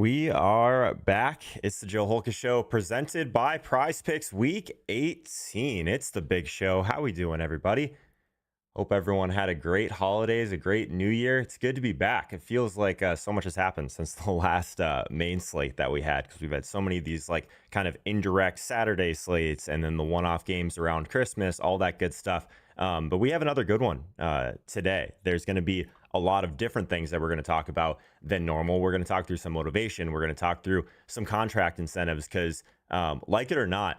We are back. It's the Joe Holka Show presented by Prize Picks Week 18. It's the big show. How we doing, everybody? Hope everyone had a great holidays, a great new year. It's good to be back. It feels like so much has happened since the last main slate that we had, because we've had so many of these like kind of indirect Saturday slates and then the one-off games around Christmas, all that good stuff. But we have another good one today. There's going to be a lot of different things that we're going to talk about than normal. We're going to talk through some motivation. We're going to talk through some contract incentives because, like it or not,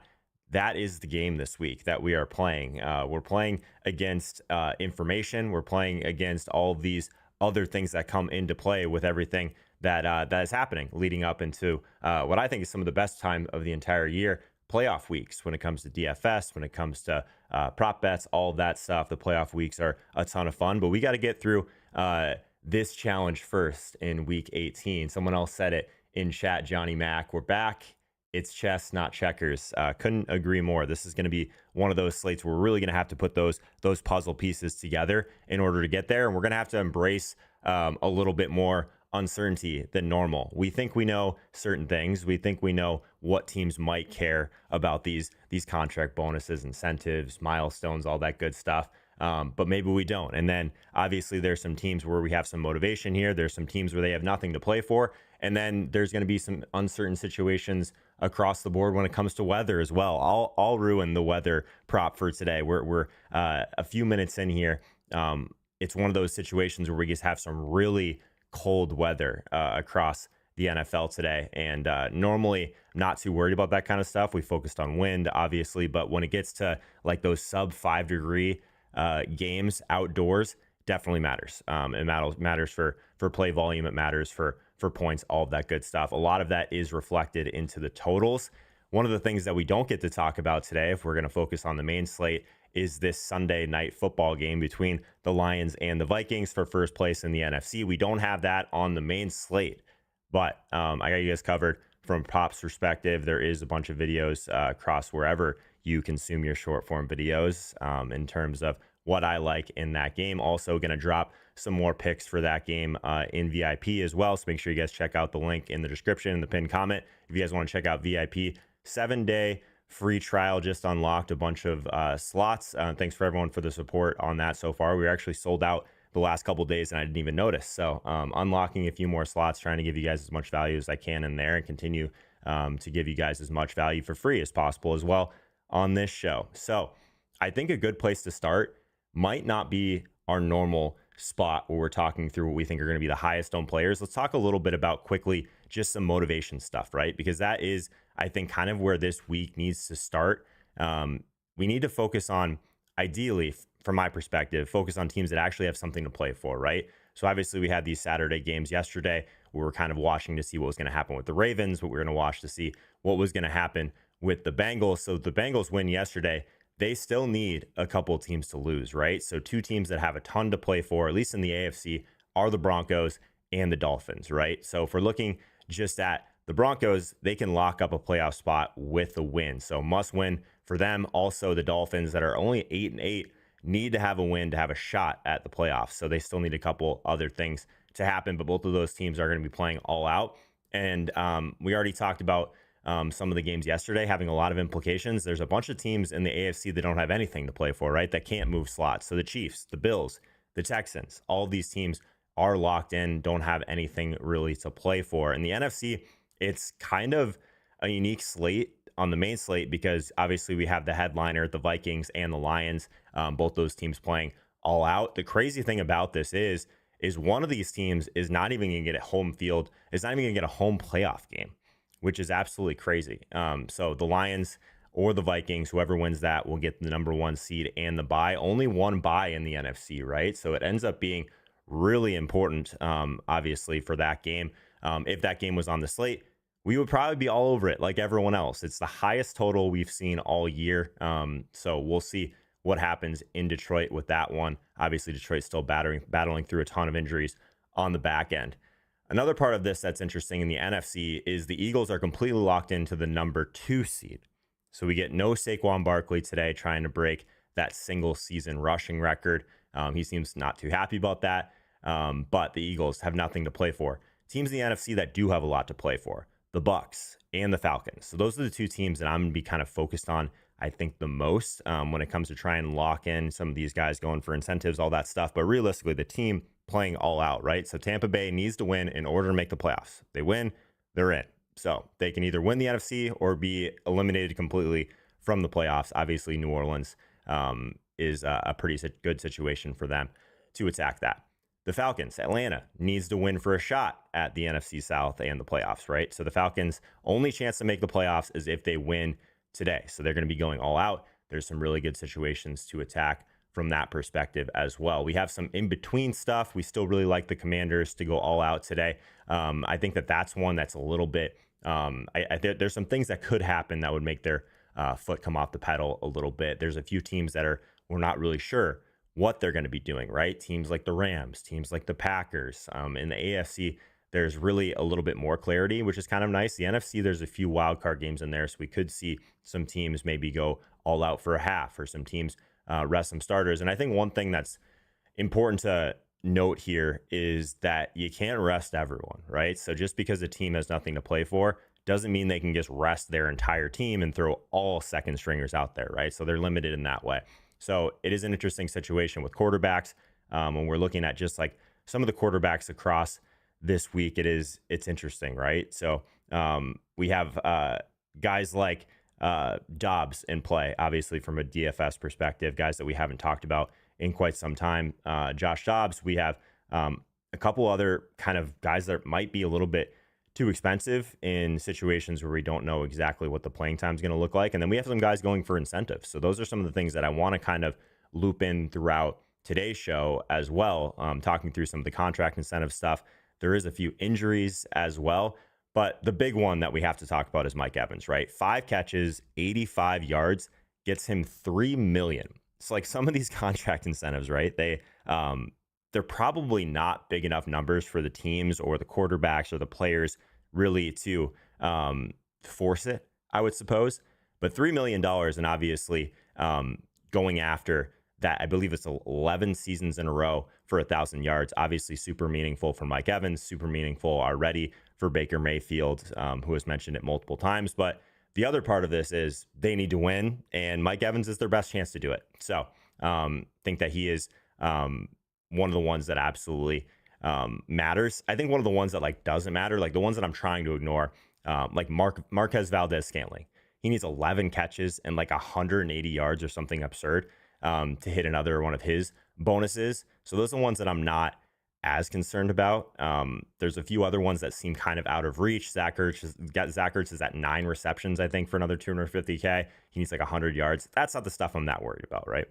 that is the game this week that we are playing. We're playing against information. We're playing against all of these other things that come into play with everything that is happening leading up into what I think is some of the best time of the entire year, playoff weeks, when it comes to DFS, when it comes to prop bets, all of that stuff. The playoff weeks are a ton of fun, but we got to get through this challenge first in week 18. Someone else said it in chat, Johnny Mac. We're back. It's chess, not checkers. Couldn't agree more. This is going to be one of those slates where we're really going to have to put those puzzle pieces together in order to get there. And we're going to have to embrace a little bit more uncertainty than normal. We think we know certain things. We think we know what teams might care about these contract bonuses, incentives, milestones, all that good stuff. But maybe we don't. And then obviously there's some teams where we have some motivation here. There's some teams where they have nothing to play for. And then there's going to be some uncertain situations across the board when it comes to weather as well. I'll ruin the weather prop for today. We're a few minutes in here. It's one of those situations where we just have some really cold weather across the NFL today. And normally I'm not too worried about that kind of stuff. We focused on wind, obviously, but when it gets to like those sub 5-degree games outdoors, definitely matters. It matters for play volume. It matters for points, all of that good stuff. A lot of that is reflected into the totals. One of the things that we don't get to talk about today, if we're going to focus on the main slate, is this Sunday night football game between the Lions and the Vikings for first place in the NFC. We don't have that on the main slate, but I got you guys covered from props perspective. There is a bunch of videos across wherever you consume your short form videos in terms of what I like in that game. Also going to drop some more picks for that game in VIP as well. So make sure you guys check out the link in the description and the pinned comment. If you guys want to check out VIP, 7-day free trial, just unlocked a bunch of slots. Thanks for everyone for the support on that so far. We were actually sold out the last couple of days and I didn't even notice. So unlocking a few more slots, trying to give you guys as much value as I can in there and continue to give you guys as much value for free as possible as well on this show. So I think a good place to start might not be our normal spot where we're talking through what we think are going to be the highest owned players. Let's talk a little bit about quickly just some motivation stuff, right? Because that is, I think, kind of where this week needs to start. We need to focus on, ideally, from my perspective, focus on teams that actually have something to play for, right? So obviously we had these Saturday games yesterday. We were kind of watching to see what was going to happen with the Ravens, but we were going to watch to see what was going to happen with the Bengals. So the Bengals win yesterday. They still need a couple of teams to lose, right? So two teams that have a ton to play for, at least in the AFC, are the Broncos and the Dolphins, right? So if we're looking just at the Broncos, they can lock up a playoff spot with a win. So must win for them. Also, the Dolphins that are only 8-8 need to have a win to have a shot at the playoffs. So they still need a couple other things to happen, but both of those teams are going to be playing all out. And we already talked about some of the games yesterday having a lot of implications. There's a bunch of teams in the AFC that don't have anything to play for, right? That can't move slots. So the Chiefs, the Bills, the Texans, all of these teams are locked in, don't have anything really to play for. In the NFC, it's kind of a unique slate on the main slate because obviously we have the headliner, the Vikings and the Lions, both those teams playing all out. The crazy thing about this is one of these teams is not even going to get a home field, is not even going to get a home playoff game, which is absolutely crazy. So the Lions or the Vikings, whoever wins that, will get the number 1 seed and the bye. Only one bye in the NFC, right? So it ends up being really important, obviously, for that game. If that game was on the slate, we would probably be all over it like everyone else. It's the highest total we've seen all year. So we'll see what happens in Detroit with that one. Obviously, Detroit's still battling through a ton of injuries on the back end. Another part of this that's interesting in the NFC is the Eagles are completely locked into the number 2 seed. So we get no Saquon Barkley today trying to break that single season rushing record. He seems not too happy about that. But the Eagles have nothing to play for. teams in the NFC that do have a lot to play for, the Bucks and the Falcons. So those are the two teams that I'm going to be kind of focused on, I think, the most when it comes to trying to lock in some of these guys going for incentives, all that stuff. But realistically, the team playing all out, right? So Tampa Bay needs to win in order to make the playoffs. They win, they're in. So they can either win the NFC or be eliminated completely from the playoffs. Obviously, New Orleans is a pretty good situation for them to attack that. The Falcons, Atlanta, needs to win for a shot at the NFC South and the playoffs, right? So the Falcons' only chance to make the playoffs is if they win today. So they're going to be going all out. There's some really good situations to attack from that perspective as well. We have some in-between stuff. We still really like the Commanders to go all out today. I think that's one that's a little bit, there's some things that could happen that would make their foot come off the pedal a little bit. There's a few teams that we're not really sure what they're going to be doing, right? Teams like the Rams, teams like the Packers. In the AFC, there's really a little bit more clarity, which is kind of nice. The NFC, there's a few wild card games in there, so we could see some teams maybe go all out for a half, or some teams rest some starters. And I think one thing that's important to note here is that you can't rest everyone, right? So just because a team has nothing to play for doesn't mean they can just rest their entire team and throw all second stringers out there, right? So they're limited in that way. So it is an interesting situation with quarterbacks. When we're looking at just like some of the quarterbacks across this week, it's interesting, right? So we have guys like Dobbs in play, obviously from a DFS perspective, guys that we haven't talked about in quite some time. Josh Dobbs. We have a couple other kind of guys that might be a little bit too expensive in situations where we don't know exactly what the playing time is going to look like. And then we have some guys going for incentives. So those are some of the things that I want to kind of loop in throughout today's show as well, talking through some of the contract incentive stuff. There is a few injuries as well, but the big one that we have to talk about is Mike Evans, right? 5 catches, 85 yards, gets him $3 million. It's like some of these contract incentives, right? They're probably not big enough numbers for the teams or the quarterbacks or the players really to force it, I would suppose. But $3 million, and obviously going after that, I believe it's 11 seasons in a row for 1,000 yards. Obviously super meaningful for Mike Evans, super meaningful already for Baker Mayfield, who has mentioned it multiple times. But the other part of this is they need to win, and Mike Evans is their best chance to do it. So think that he is one of the ones that absolutely matters. I think one of the ones that like doesn't matter, like the ones that I'm trying to ignore, like Marquez Valdez-Scantling. He needs 11 catches and like 180 yards or something absurd to hit another one of his bonuses. So those are the ones that I'm not as concerned about. There's a few other ones that seem kind of out of reach. Zach Ertz is at 9 receptions, I think, for another 250K. He needs like 100 yards. That's not the stuff I'm that worried about, right?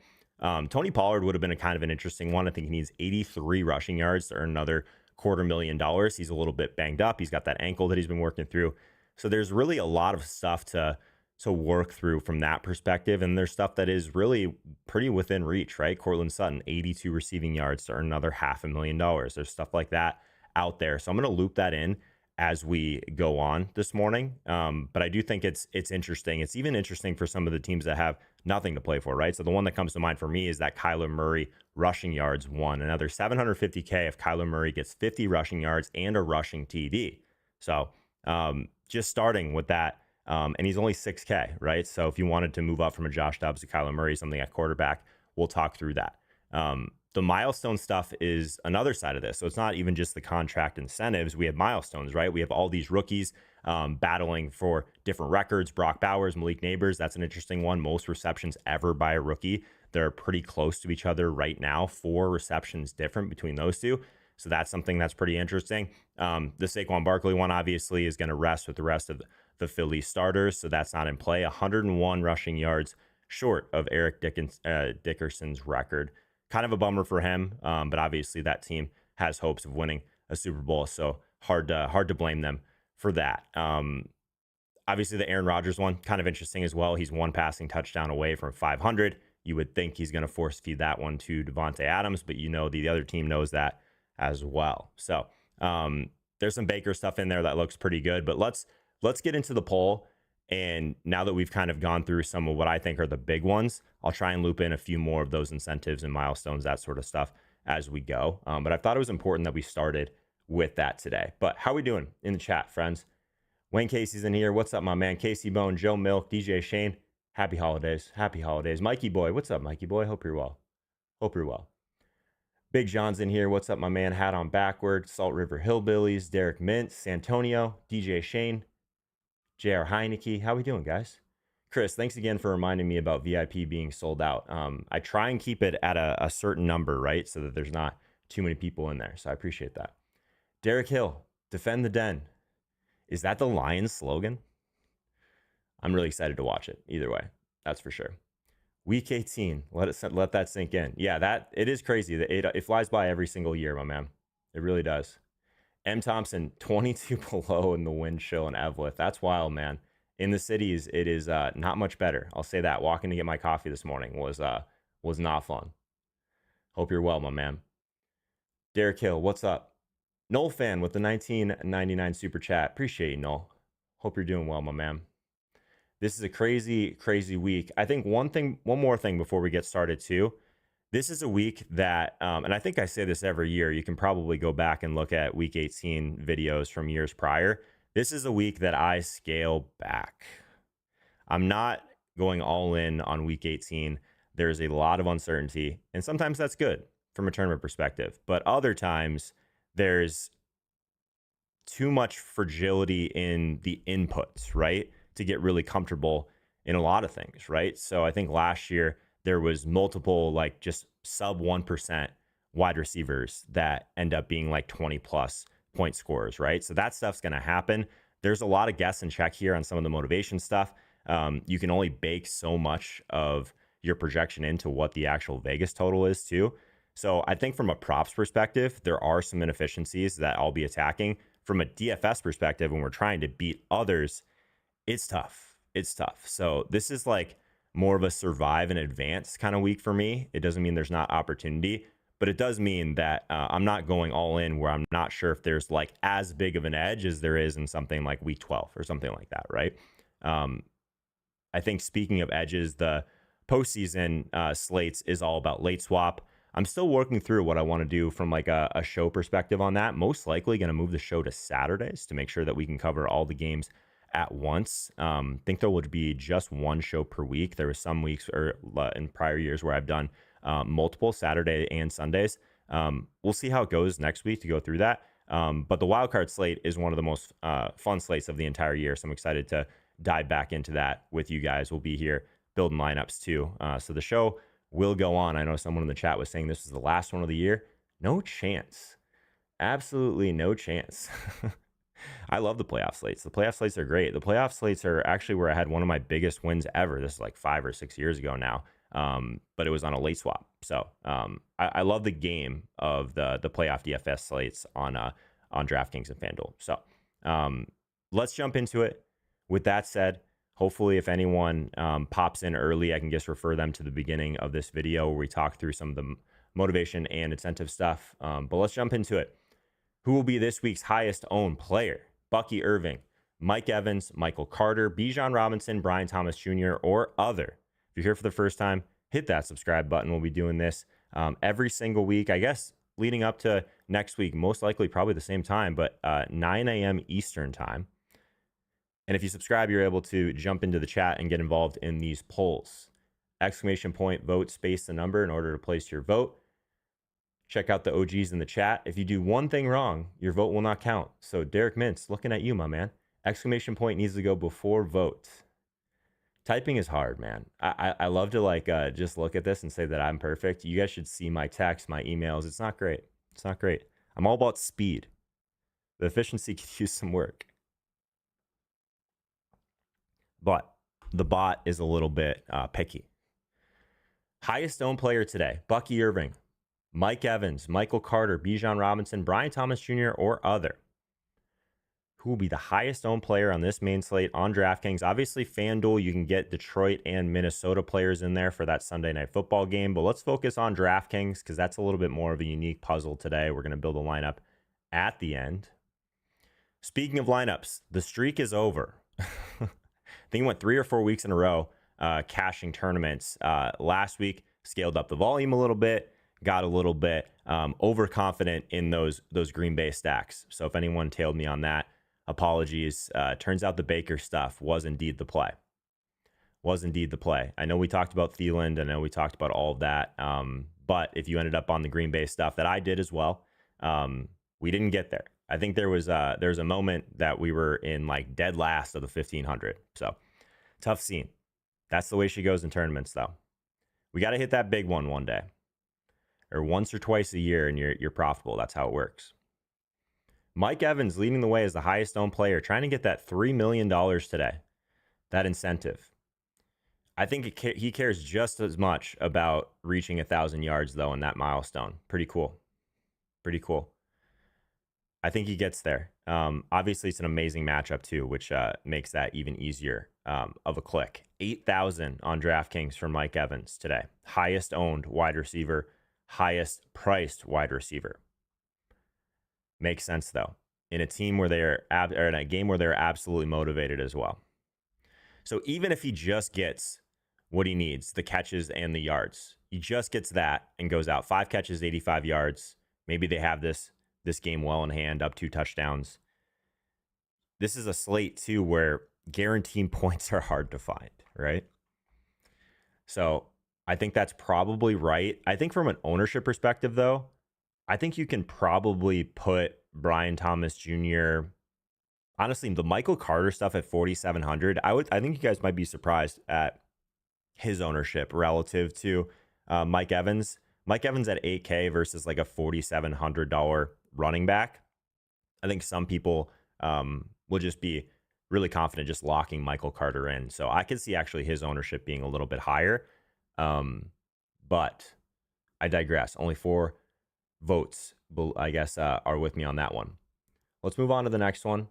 Tony Pollard would have been a kind of an interesting one. I think he needs 83 rushing yards to earn another $250,000. He's a little bit banged up. He's got that ankle that he's been working through. So there's really a lot of stuff to work through from that perspective. And there's stuff that is really pretty within reach, right? Cortland Sutton, 82 receiving yards to earn another $500,000. There's stuff like that out there. So I'm going to loop that in as we go on this morning. But I do think it's interesting. It's even interesting for some of the teams that have nothing to play for, right? So the one that comes to mind for me is that Kyler Murray rushing yards one. Another $750K if Kyler Murray gets 50 rushing yards and a rushing TD. So just starting with that. And he's only 6K, right? So if you wanted to move up from a Josh Dobbs to Kyler Murray, something at quarterback, we'll talk through that. The milestone stuff is another side of this. So it's not even just the contract incentives. We have milestones, right? We have all these rookies battling for different records. Brock Bowers, Malik Neighbors, that's an interesting one. Most receptions ever by a rookie. They're pretty close to each other right now. 4 receptions different between those two. So that's something that's pretty interesting. The Saquon Barkley one obviously is going to rest with the rest of the Philly starters. So that's not in play. 101 rushing yards short of Eric Dickerson's record. Kind of a bummer for him, but obviously that team has hopes of winning a Super Bowl, so hard to blame them for that. Obviously, the Aaron Rodgers one, kind of interesting as well. He's 1 passing touchdown away from 500. You would think he's going to force feed that one to Devontae Adams, but the other team knows that as well. So there's some Baker stuff in there that looks pretty good, but let's get into the poll. And now that we've kind of gone through some of what I think are the big ones, I'll try and loop in a few more of those incentives and milestones, that sort of stuff as we go. But I thought it was important that we started with that today. But how we doing in the chat, friends? Wayne Casey's in here. What's up, my man? Casey Bone, Joe Milk, DJ Shane. Happy holidays. Happy holidays. Mikey Boy. What's up, Mikey Boy? Hope you're well. Hope you're well. Big John's in here. What's up, my man? Hat on backward. Salt River Hillbillies. Derek Mintz. Santonio. DJ Shane. JR Heineke. How we doing, guys? Chris, thanks again for reminding me about VIP being sold out. I try and keep it at a certain number, right? So that there's not too many people in there. So I appreciate that. Derek Hill. Defend the Den. Is that the Lions slogan? I'm really excited to watch it. Either way, that's for sure. Week 18. Let that sink in. Yeah, it is crazy. It flies by every single year, my man. It really does. M. Thompson, 22 below in the wind chill in Eveleth. That's wild, man. In the cities, it is not much better. I'll say that. Walking to get my coffee this morning was not fun. Hope you're well, my man. Derek Hill, what's up? Noel fan with the 1999 super chat. Appreciate you, Noel. Hope you're doing well, my man. This is a crazy, crazy week. I think one more thing before we get started too. This is a week that, and I think I say this every year, you can probably go back and look at week 18 videos from years prior. This is a week that I scale back. I'm not going all in on week 18. There's a lot of uncertainty, and sometimes that's good from a tournament perspective. But other times, there's too much fragility in the inputs, right? To get really comfortable in a lot of things, right? So I think last year there was multiple like just sub 1% wide receivers that end up being like 20 plus point scorers, right? So that stuff's going to happen. There's a lot of guess and check here on some of the motivation stuff. You can only bake so much of your projection into what the actual Vegas total is too. So I think from a props perspective, there are some inefficiencies that I'll be attacking. From a DFS perspective, when we're trying to beat others, it's tough. It's tough. So this is like more of a survive and advance kind of week for me. It doesn't mean there's not opportunity, but it does mean that I'm not going all in where I'm not sure if there's like as big of an edge as there is in something like week 12 or something like that, right? I think speaking of edges, the postseason slates is all about late swap. I'm still working through what I want to do from like a show perspective on that. Most likely going to move the show to Saturdays to make sure that we can cover all the games at once. Think there would be just one show per week. There were some weeks or in prior years where I've done multiple Saturday and Sundays. We'll see how it goes next week to go through that. But the wildcard slate is one of the most fun slates of the entire year. So I'm excited to dive back into that with you guys. We'll be here building lineups too. So the show will go on. I know someone in the chat was saying this is the last one of the year. No chance. Absolutely no chance. I love the playoff slates. The playoff slates are great. The playoff slates are actually where I had one of my biggest wins ever. This is like 5 or 6 years ago now. But it was on a late swap. So I love the game of the playoff DFS slates on DraftKings and FanDuel. So let's jump into it. With that said, hopefully if anyone pops in early, I can just refer them to the beginning of this video where we talk through some of the motivation and incentive stuff. But let's jump into it. Who will be this week's highest owned player? Bucky Irving, Mike Evans, Michael Carter, Bijan Robinson, Brian Thomas Jr., or other. If you're here for the first time, hit that subscribe button. We'll be doing this every single week, I guess, leading up to next week, most likely probably the same time, but 9 a.m. Eastern time. And if you subscribe, you're able to jump into the chat and get involved in these polls. Exclamation point, vote, space the number in order to place your vote. Check out the OGs in the chat. If you do one thing wrong, your vote will not count. So Derek Mintz, looking at you, my man. Exclamation point needs to go before vote. Typing is hard, man. I love to like just look at this and say that I'm perfect. You guys should see my texts, my emails. It's not great. It's not great. I'm all about speed. The efficiency could use some work. But the bot is a little bit picky. Highest owned player today, Bucky Irving, Mike Evans, Michael Carter, Bijan Robinson, Brian Thomas Jr., or other. Who will be the highest owned player on this main slate on DraftKings? Obviously, FanDuel, you can get Detroit and Minnesota players in there for that Sunday night football game. But let's focus on DraftKings because that's a little bit more of a unique puzzle today. We're going to build a lineup at the end. Speaking of lineups, the streak is over. I think it went 3 or 4 weeks in a row cashing tournaments. Last week, scaled up the volume a little bit, got a little bit overconfident in those Green Bay stacks. So if anyone tailed me on that, apologies. Turns out the Baker stuff was indeed the play. Was indeed the play. I know we talked about Thielen. I know we talked about all of that. But if you ended up on the Green Bay stuff that I did as well, we didn't get there. I think there's a moment that we were in like dead last of the 1500. So tough scene. That's the way she goes in tournaments, though. We got to hit that big one day, or once or twice a year, and you're profitable. That's how it works. Mike Evans leading the way as the highest owned player, trying to get that $3 million today. That incentive. I think he cares just as much about reaching 1,000 yards, though, in that milestone. Pretty cool. Pretty cool. I think he gets there. Obviously, it's an amazing matchup, too, which makes that even easier of a click. 8,000 on DraftKings for Mike Evans today. Highest owned wide receiver, highest priced wide receiver. Makes sense, though, in a team where they're or in a game where they're absolutely motivated as well. So even if he just gets what he needs, the catches and the yards, he just gets that and goes out 5 catches, 85 yards. Maybe they have this game well in hand, up 2 touchdowns. This is a slate too where guaranteed points are hard to find, right? So I think that's probably right. I think from an ownership perspective, though, I think you can probably put Brian Thomas Jr. Honestly, the Michael Carter stuff at 4,700. I think you guys might be surprised at his ownership relative to Mike Evans. Mike Evans at 8K versus like a $4,700 running back. I think some people will just be really confident just locking Michael Carter in. So I could see actually his ownership being a little bit higher. But I digress. Only 4 votes, I guess, are with me on that one. Let's move on to the next one.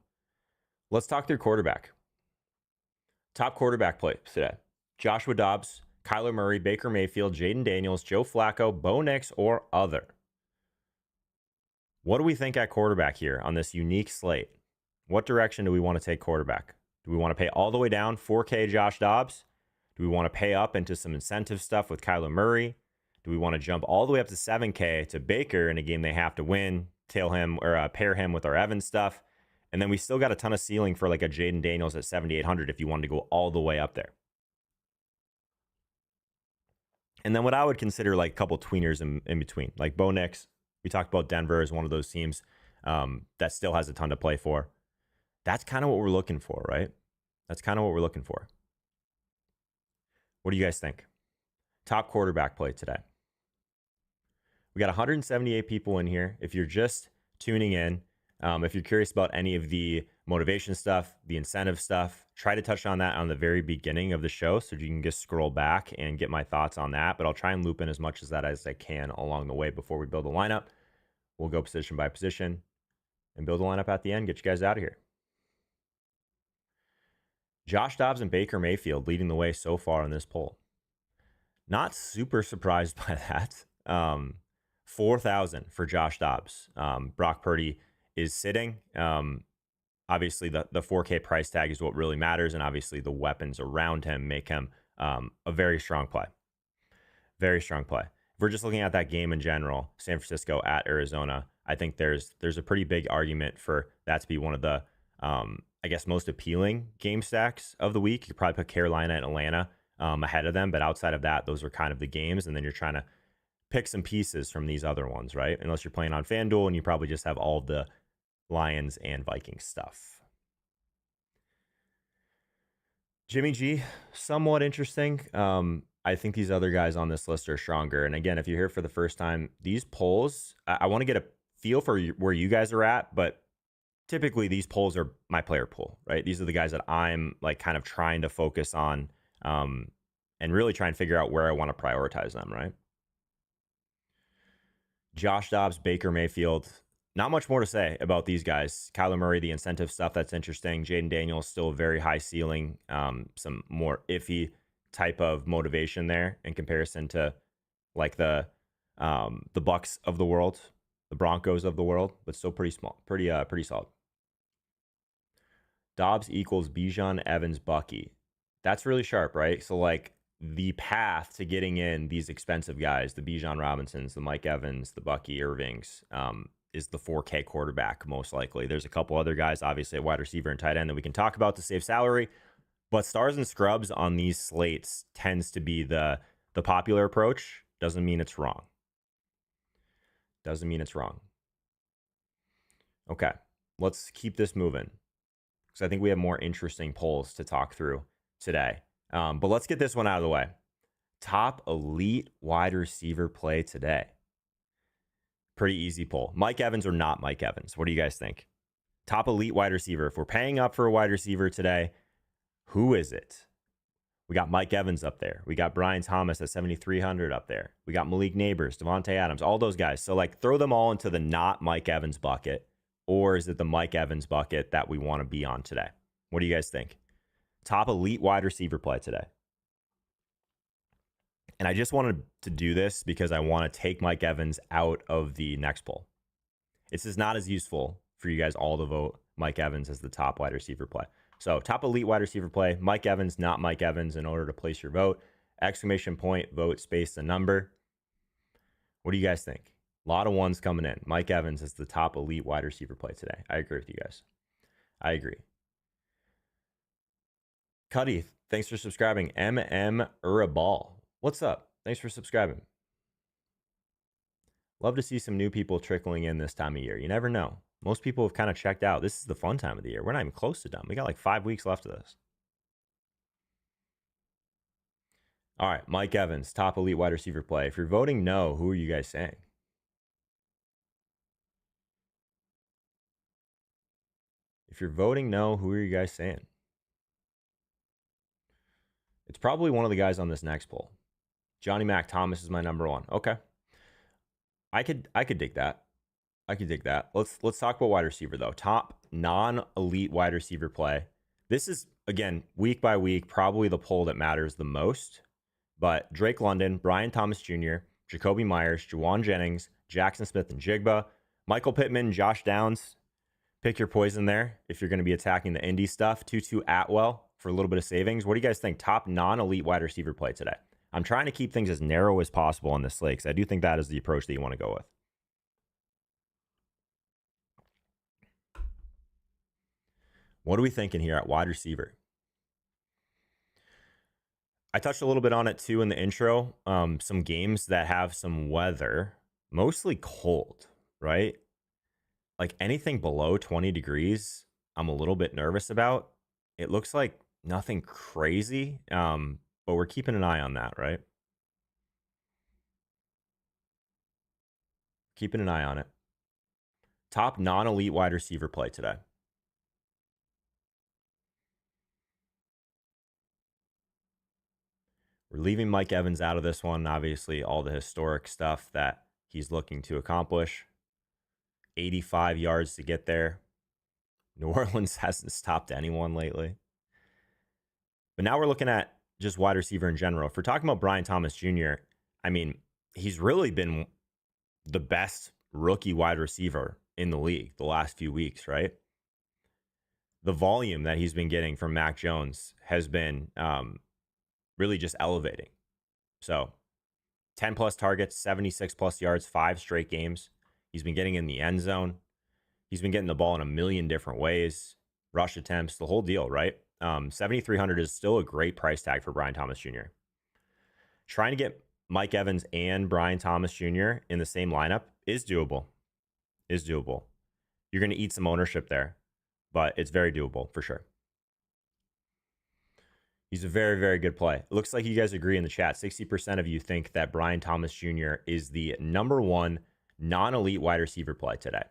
Let's talk through quarterback. Top quarterback play today. Joshua Dobbs, Kyler Murray, Baker Mayfield, Jaden Daniels, Joe Flacco, Bo Nix, or other. What do we think at quarterback here on this unique slate? What direction do we want to take quarterback? Do we want to pay all the way down 4K Josh Dobbs? Do we want to pay up into some incentive stuff with Kyler Murray? Do we want to jump all the way up to 7K to Baker in a game they have to win, tail him or pair him with our Evans stuff? And then we still got a ton of ceiling for like a Jaden Daniels at 7,800 if you wanted to go all the way up there. And then what I would consider like a couple tweeners in between, like Bo Nix. We talked about Denver as one of those teams that still has a ton to play for. That's kind of what we're looking for, right? That's kind of what we're looking for. What do you guys think? Top quarterback play today. We got 178 people in here. If you're just tuning in, if you're curious about any of the motivation stuff, the incentive stuff, try to touch on that on the very beginning of the show so you can just scroll back and get my thoughts on that. But I'll try and loop in as much of that as I can along the way before we build a lineup. We'll go position by position and build a lineup at the end, get you guys out of here. Josh Dobbs and Baker Mayfield leading the way so far in this poll. Not super surprised by that. 4,000 for Josh Dobbs. Brock Purdy is sitting. Obviously, the 4K price tag is what really matters, and obviously the weapons around him make him a very strong play. Very strong play. If we're just looking at that game in general, San Francisco at Arizona, I think there's a pretty big argument for that to be one of the, I guess, most appealing game stacks of the week. You could probably put Carolina and Atlanta ahead of them, but outside of that, those are kind of the games, and then you're trying to pick some pieces from these other ones, right? Unless you're playing on FanDuel and you probably just have all the Lions and Vikings stuff. Jimmy G, somewhat interesting. I think these other guys on this list are stronger. And again, if you're here for the first time, these polls, I want to get a feel for where you guys are at, but typically these polls are my player pool, right? These are the guys that I'm like kind of trying to focus on and really try and figure out where I want to prioritize them, right? Josh Dobbs, Baker Mayfield, not much more to say about these guys. Kyler Murray, the incentive stuff, that's interesting. Jaden Daniels, still a very high ceiling, some more iffy type of motivation there in comparison to like the Bucks of the world, the Broncos of the world, but still pretty small, pretty solid. Dobbs equals Bijan, Evans, Bucky. That's really sharp, right? So like the path to getting in these expensive guys, the Bijan Robinsons, the Mike Evans, the Bucky Irvings, is the 4K quarterback most likely. There's a couple other guys, obviously a wide receiver and tight end that we can talk about to save salary, but stars and scrubs on these slates tends to be the popular approach. Doesn't mean it's wrong. Doesn't mean it's wrong. Okay, let's keep this moving because I think we have more interesting polls to talk through today. But let's get this one out of the way. Top elite wide receiver play today. Pretty easy poll. Mike Evans or not Mike Evans? What do you guys think? Top elite wide receiver. If we're paying up for a wide receiver today, who is it? We got Mike Evans up there. We got Brian Thomas at 7,300 up there. We got Malik Neighbors, Devontae Adams, all those guys. So like throw them all into the not Mike Evans bucket. Or is it the Mike Evans bucket that we want to be on today? What do you guys think? Top elite wide receiver play today. And I just wanted to do this because I want to take Mike Evans out of the next poll. This is not as useful for you guys all to vote Mike Evans as the top wide receiver play. So top elite wide receiver play, Mike Evans, not Mike Evans in order to place your vote. Exclamation point, vote, space, the number. What do you guys think? A lot of ones coming in. Mike Evans is the top elite wide receiver play today. I agree with you guys. I agree. Cuddy, thanks for subscribing. MM Urabal. What's up? Thanks for subscribing. Love to see some new people trickling in this time of year. You never know. Most people have kind of checked out. This is the fun time of the year. We're not even close to done. We got like 5 weeks left of this. All right, Mike Evans, top elite wide receiver play. If you're voting no, who are you guys saying? If you're voting no, who are you guys saying? It's probably one of the guys on this next poll. Johnny Mac Thomas is my number one. Okay. I could dig that. I could dig that. Let's talk about wide receiver though. Top non-elite wide receiver play. This is again week by week probably the poll that matters the most. But Drake London, Brian Thomas Jr., Jacoby Myers, Juwan Jennings, Jackson Smith and Jigba, Michael Pittman, Josh Downs. Pick your poison there if you're going to be attacking the Indy stuff. Tutu Atwell for a little bit of savings. What do you guys think? Top non-elite wide receiver play today. I'm trying to keep things as narrow as possible on this slate because I do think that is the approach that you want to go with. What are we thinking here at wide receiver? I touched a little bit on it too in the intro. Some games that have some weather, mostly cold, right? Like anything below 20 degrees, I'm a little bit nervous about. It looks like nothing crazy, but we're keeping an eye on that, right? Keeping an eye on it. Top non-elite wide receiver play today. We're leaving Mike Evans out of this one. Obviously, all the historic stuff that he's looking to accomplish. 85 yards to get there. New Orleans hasn't stopped anyone lately. But now we're looking at just wide receiver in general. If we're talking about Brian Thomas Jr., I mean, he's really been the best rookie wide receiver in the league the last few weeks, right? The volume that he's been getting from Mac Jones has been really just elevating. So 10 plus targets, 76 plus yards, 5 straight games. He's been getting in the end zone. He's been getting the ball in a million different ways. Rush attempts, the whole deal, right? 7,300 is still a great price tag for Brian Thomas Jr. Trying to get Mike Evans and Brian Thomas Jr. in the same lineup is doable. Is doable. You're going to eat some ownership there, but it's very doable for sure. He's a very, very good play. It looks like you guys agree in the chat. 60% of you think that Brian Thomas Jr. is the number one non-elite wide receiver play today.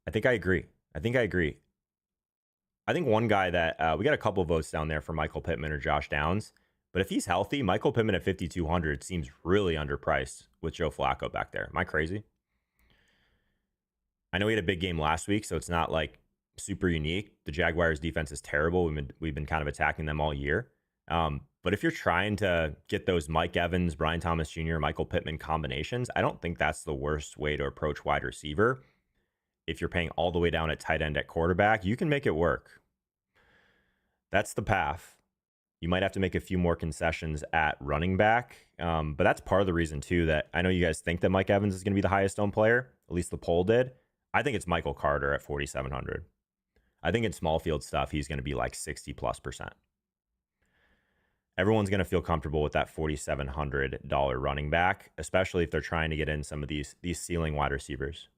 I think I agree. I think one guy that we got a couple votes down there for Michael Pittman or Josh Downs, but if he's healthy, Michael Pittman at 5,200 seems really underpriced with Joe Flacco back there. Am I crazy? I know he had a big game last week, so it's not like super unique. The Jaguars defense is terrible. We've been kind of attacking them all year. But if you're trying to get those Mike Evans, Brian Thomas Jr., Michael Pittman combinations, I don't think that's the worst way to approach wide receiver. If you're paying all the way down at tight end at quarterback, you can make it work. That's the path. You might have to make a few more concessions at running back. But that's part of the reason, too, that I know you guys think that Mike Evans is going to be the highest owned player. At least the poll did. I think it's Michael Carter at 4,700. I think in small field stuff, he's going to be like 60+%. Everyone's going to feel comfortable with that $4,700 running back, especially if they're trying to get in some of these ceiling wide receivers.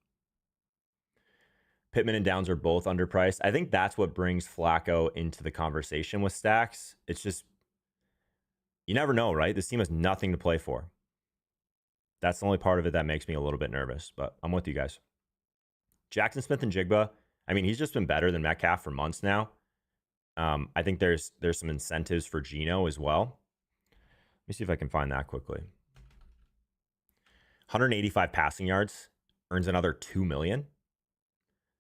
Pittman and Downs are both underpriced. I think that's what brings Flacco into the conversation with stacks. It's just, you never know, right? This team has nothing to play for. That's the only part of it that makes me a little bit nervous, but I'm with you guys. Jackson Smith and Jigba, I mean, he's just been better than Metcalf for months now. I think there's some incentives for Geno as well. Let me see if I can find that quickly. 185 passing yards, earns another $2 million.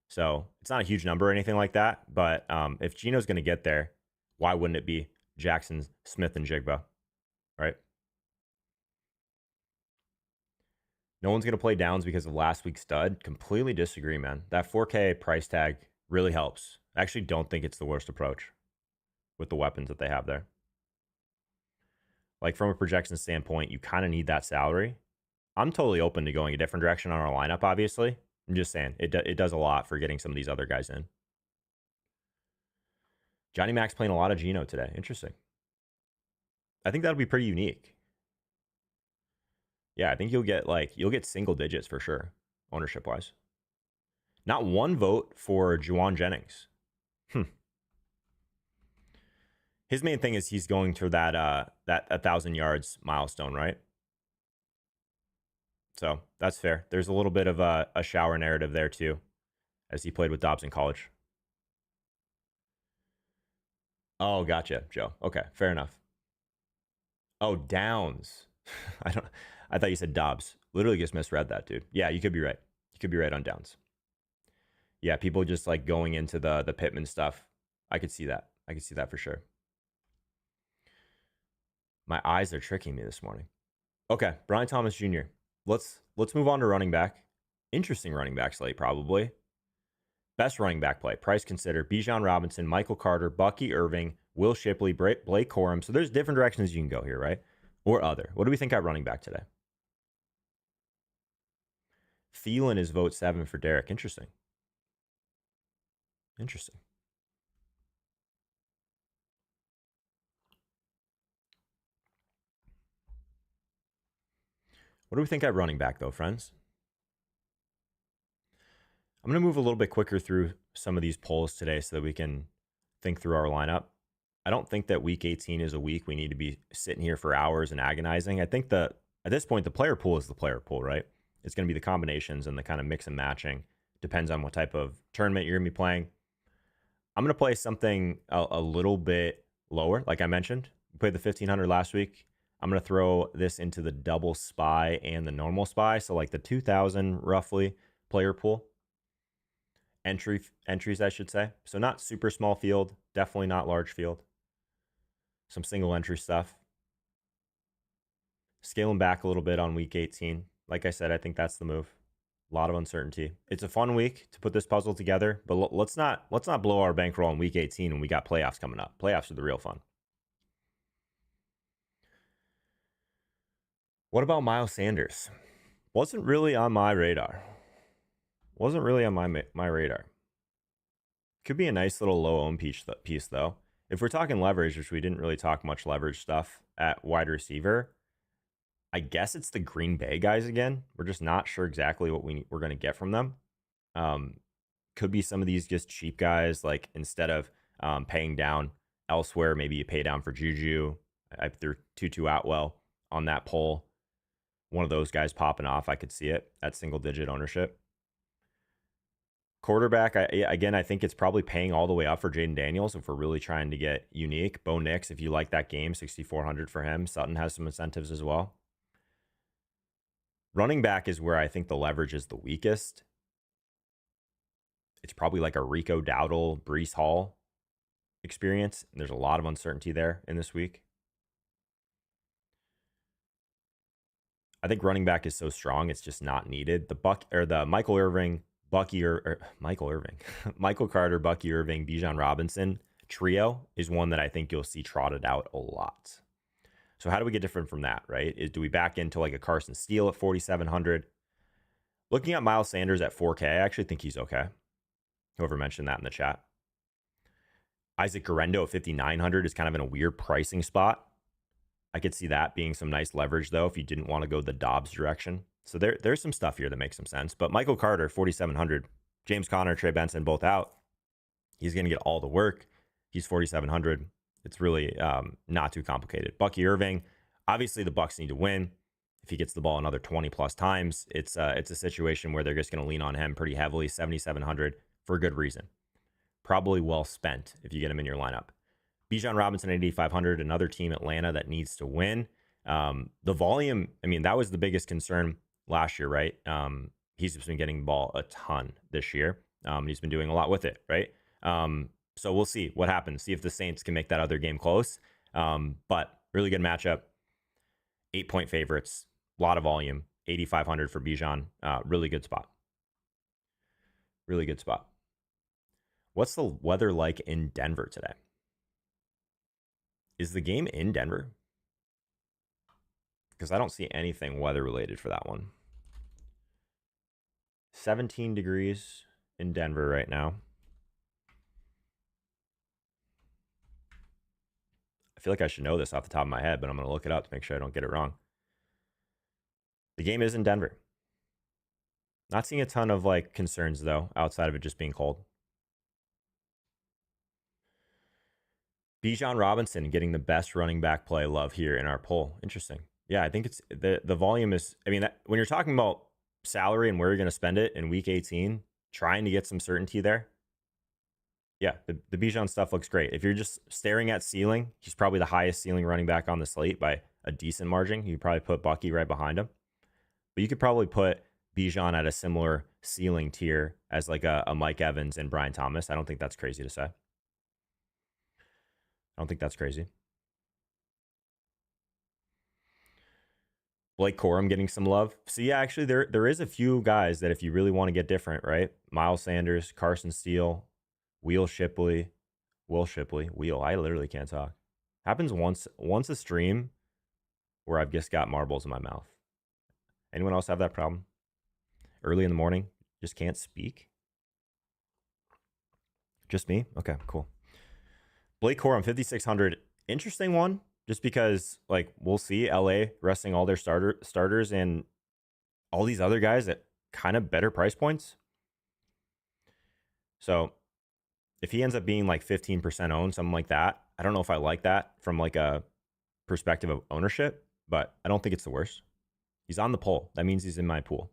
So it's not a huge number or anything like that. But if Geno's going to get there, why wouldn't it be Jackson Smith and Jigba, right? No one's going to play Downs because of last week's stud. Completely disagree, man. That 4K price tag really helps. I actually don't think it's the worst approach with the weapons that they have there. Like from a projection standpoint, you kind of need that salary. I'm totally open to going a different direction on our lineup, obviously. I'm just saying, it does a lot for getting some of these other guys in. Johnny Mac's playing a lot of Geno today. Interesting. I think that'll be pretty unique. Yeah, I think you'll get single digits for sure, ownership-wise. Not one vote for Juwan Jennings. His main thing is he's going to that 1,000 yards milestone, right? So that's fair. There's a little bit of a shower narrative there too, as he played with Dobbs in college. Oh, gotcha, Joe. Okay, fair enough. Oh, Downs. I thought you said Dobbs. Literally just misread that, dude. Yeah, you could be right. You could be right on Downs. Yeah, people just like going into the Pittman stuff. I could see that. I could see that for sure. My eyes are tricking me this morning. Okay, Brian Thomas Jr. Let's move on to running back. Interesting running back slate, probably. Best running back play. Price consider Bijan Robinson, Michael Carter, Bucky Irving, Will Shipley, Blake Corum. So there's different directions you can go here, right? Or other. What do we think at running back today? Thielen is vote 7 for Derek. Interesting. Interesting. What do we think at running back, though, friends? I'm going to move a little bit quicker through some of these polls today so that we can think through our lineup. I don't think that week 18 is a week we need to be sitting here for hours and agonizing. I think that at this point, the player pool is the player pool, right? It's going to be the combinations and the kind of mix and matching. Depends on what type of tournament you're going to be playing. I'm going to play something a little bit lower. Like I mentioned, we played the 1500 last week. I'm going to throw this into the double spy and the normal spy. So like the 2000 roughly player pool. Entries, I should say. So not super small field, definitely not large field. Some single entry stuff. Scaling back a little bit on week 18. Like I said, I think that's the move. A lot of uncertainty. It's a fun week to put this puzzle together, but let's not blow our bankroll on week 18 when we got playoffs coming up. Playoffs are the real fun. What about Miles Sanders? Wasn't really on my radar. Wasn't really on my radar. Could be a nice little low own piece though. If we're talking leverage, which we didn't really talk much leverage stuff at wide receiver, I guess it's the Green Bay guys again. We're just not sure exactly what we're going to get from them. Could be some of these just cheap guys, like instead of paying down elsewhere, maybe you pay down for Juju. I threw Tutu Atwell on that poll. One of those guys popping off, I could see it at single digit ownership. Quarterback, I think it's probably paying all the way up for Jaden Daniels if we're really trying to get unique. Bo Nix, if you like that game, 6,400 for him. Sutton has some incentives as well. Running back is where I think the leverage is the weakest. It's probably like a Rico Dowdle, Breece Hall experience. And there's a lot of uncertainty there in this week. I think running back is so strong, it's just not needed. The Michael Irving, Michael Carter, Bucky Irving, Bijan Robinson. trio is one that I think you'll see trotted out a lot. So how do we get different from that, right? Do we back into like a Carson Steele at 4,700? Looking at Miles Sanders at 4K, I actually think he's okay. Whoever mentioned that in the chat. Isaac Guerrero at 5,900 is kind of in a weird pricing spot. I could see that being some nice leverage, though, if you didn't want to go the Dobbs direction. So there's some stuff here that makes some sense. But Michael Carter, 4,700. James Conner, Trey Benson, both out. He's going to get all the work. He's 4,700. It's really not too complicated. Bucky Irving, obviously the Bucks need to win. If he gets the ball another 20 plus times, it's a situation where they're just going to lean on him pretty heavily. 7,700 for a good reason. Probably well spent if you get him in your lineup. Bijan Robinson at 8,500, another team, Atlanta, that needs to win. The volume, I mean, that was the biggest concern last year, right? He's just been getting the ball a ton this year. He's been doing a lot with it, right? So we'll see what happens. See if the Saints can make that other game close. But really good matchup. 8-point favorites. A lot of volume. 8,500 for Bijan. Really good spot. Really good spot. What's the weather like in Denver today? Is the game in Denver? Because I don't see anything weather related for that one. 17 degrees in Denver right now. I feel like I should know this off the top of my head, but I'm going to look it up to make sure I don't get it wrong. The game is in Denver. Not seeing a ton of like concerns though, outside of it just being cold. Bijan Robinson getting the best running back play love here in our poll. Interesting. Yeah, I think it's the volume is, I mean, when you're talking about salary and where you're going to spend it in week 18, trying to get some certainty there. Yeah, the Bijan stuff looks great. If you're just staring at ceiling, he's probably the highest ceiling running back on the slate by a decent margin. You probably put Bucky right behind him. But you could probably put Bijan at a similar ceiling tier as like a Mike Evans and Brian Thomas. I don't think that's crazy to say. I don't think that's crazy. Blake Corum getting some love. So yeah, actually there is a few guys that if you really want to get different, right? Miles Sanders, Carson Steele, Will Shipley. I literally can't talk. Happens once a stream where I've just got marbles in my mouth. Anyone else have that problem? Early in the morning, just can't speak? Just me? Okay, cool. Blake Corum, 5,600. Interesting one, just because, like, we'll see LA resting all their starters and all these other guys at kind of better price points. So if he ends up being like 15% owned, something like that, I don't know if I like that from like a perspective of ownership, but I don't think it's the worst. He's on the poll. That means he's in my pool.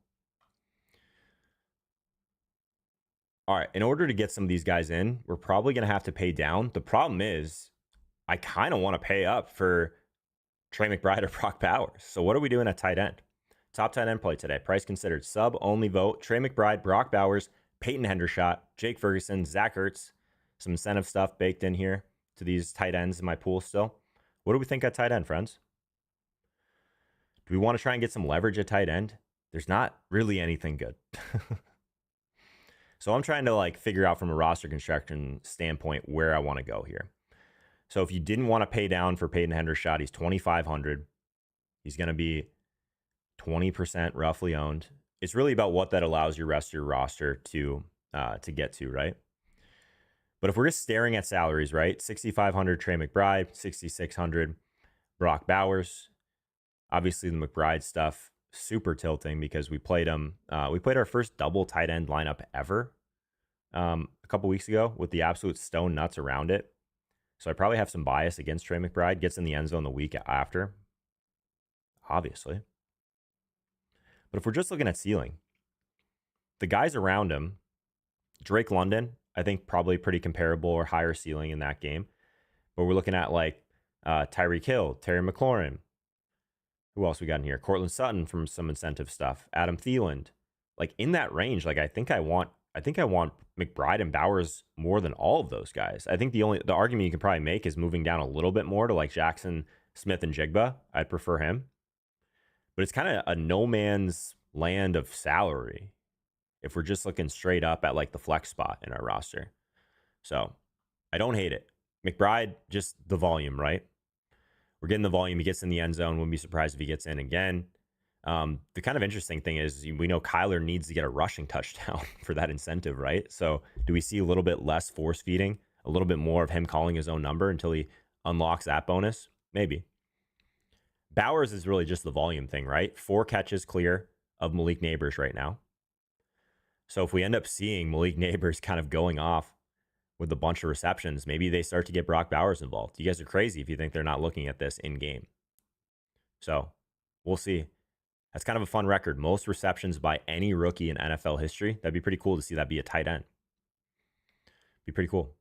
All right, in order to get some of these guys in, we're probably going to have to pay down. The problem is I kind of want to pay up for Trey McBride or Brock Bowers. So what are we doing at tight end? Top tight end play today. Price considered. Sub only vote. Trey McBride, Brock Bowers, Peyton Hendershot, Jake Ferguson, Zach Ertz. Some incentive stuff baked in here to these tight ends in my pool still. What do we think at tight end, friends? Do we want to try and get some leverage at tight end? There's not really anything good. So I'm trying to like figure out from a roster construction standpoint where I want to go here. So if you didn't want to pay down for Peyton Hendershot, he's 2,500. He's going to be 20% roughly owned. It's really about what that allows your rest of your roster to get to, right? But if we're just staring at salaries, right? 6,500 Trey McBride, 6,600 Brock Bowers. Obviously the McBride stuff super tilting because we played him. We played our first double tight end lineup ever a couple weeks ago with the absolute stone nuts around it. So I probably have some bias against Trey McBride. Gets in the end zone the week after, obviously. But if we're just looking at ceiling, the guys around him, Drake London, I think probably pretty comparable or higher ceiling in that game. But we're looking at like Tyreek Hill, Terry McLaurin. Who else we got in here? Cortland Sutton from some incentive stuff. Adam Thielen. Like in that range, like I think I want McBride and Bowers more than all of those guys. I think the argument you can probably make is moving down a little bit more to like Jackson, Smith, and Jigba. I'd prefer him. But it's kind of a no man's land of salary if we're just looking straight up at like the flex spot in our roster. So I don't hate it. McBride, just the volume, right? We're getting the volume. He gets in the end zone. Wouldn't be surprised if he gets in again. The kind of interesting thing is we know Kyler needs to get a rushing touchdown for that incentive, right? So do we see a little bit less force feeding, a little bit more of him calling his own number until he unlocks that bonus? Maybe. Bowers is really just the volume thing, right? 4 catches clear of Malik Neighbors right now. So if we end up seeing Malik Neighbors kind of going off with a bunch of receptions, maybe they start to get Brock Bowers involved. You guys are crazy if you think they're not looking at this in game. So we'll see. That's kind of a fun record. Most receptions by any rookie in NFL history. That'd be pretty cool to see that be a tight end. Be pretty cool.